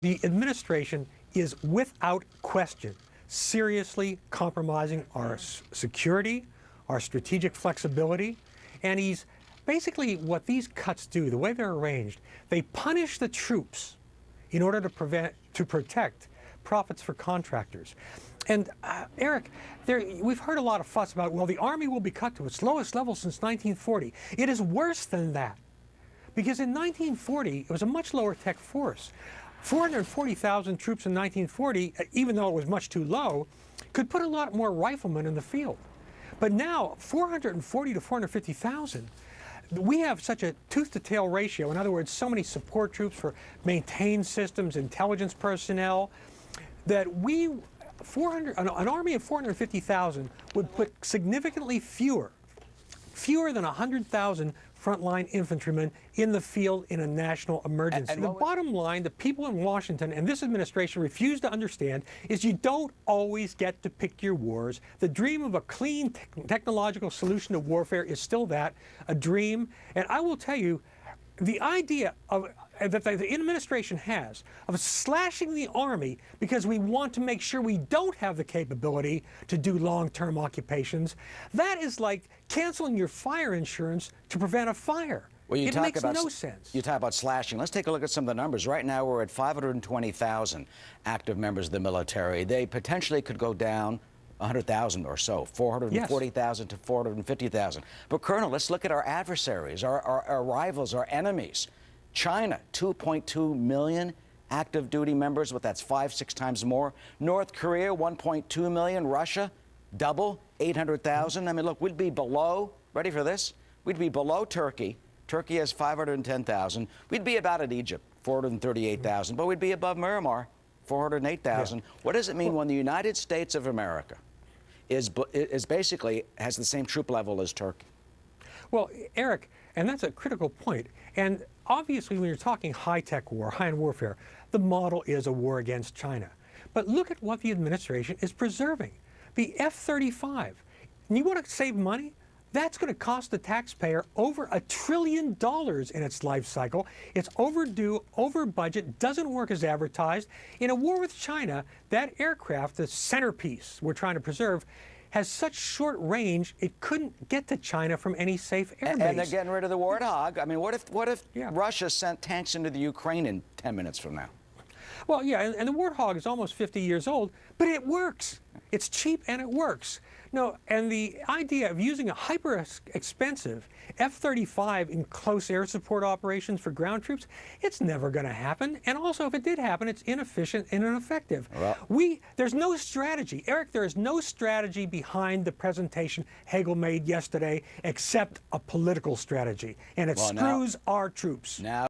The administration is, without question, seriously compromising our security, our strategic flexibility, and he's basically, what these cuts do, the way they're arranged, they punish the troops in order to protect profits for contractors. And Eric, we've heard a lot of fuss about, well, the Army will be cut to its lowest level since 1940. It is worse than that, because in 1940, it was a much lower tech force. 440,000 troops in 1940, even though it was much too low, could put a lot more riflemen in the field. But now, 440 to 450,000, we have such a tooth-to-tail ratio. In other words, so many support troops for maintained systems, intelligence personnel, that an army of 450,000 would put significantly fewer than 100,000 frontline infantrymen in the field in a national emergency. And the bottom line, the people in Washington and this administration refuse to understand, is you don't always get to pick your wars. The dream of a clean technological solution to warfare is still a dream. And I will tell you, the idea that the administration has of slashing the Army because we want to make sure we don't have the capability to do long-term occupations, that is like canceling your fire insurance to prevent a fire. Well, it makes no sense. You talk about slashing. Let's take a look at some of the numbers. Right now, we're at 520,000 active members of the military. They potentially could go down 100,000 or so, 440,000 to 450,000. But, Colonel, let's look at our adversaries, our rivals, our enemies. China, 2.2 million active duty members, but that's 5-6 times more. North Korea, 1.2 million. Russia, double, 800,000. I mean, look, we'd be below, ready for this? We'd be below Turkey. Turkey has 510,000. We'd be about at Egypt, 438,000. But we'd be above Myanmar, 408,000. Yeah. What does it mean when the United States of America is basically has the same troop level as Turkey? Well, Eric, and that's a critical point. And obviously, when you're talking high-tech war, high-end warfare, the model is a war against China. But look at what the administration is preserving. The F-35. And you want to save money? That's going to cost the taxpayer over $1 trillion in its life cycle. It's overdue, over budget, doesn't work as advertised. In a war with China, that aircraft, the centerpiece we're trying to preserve, has such short range, it couldn't get to China from any safe airbase. And they're getting rid of the Warthog. I mean, what if Russia sent tanks into the Ukraine in 10 minutes from now? Well, yeah, and the Warthog is almost 50 years old, but it works. It's cheap and it works. No, and the idea of using a hyper-expensive F-35 in close air support operations for ground troops, it's never going to happen. And also, if it did happen, it's inefficient and ineffective. Well, there's no strategy. Eric, there is no strategy behind the presentation Hagel made yesterday except a political strategy. And it screws our troops. Now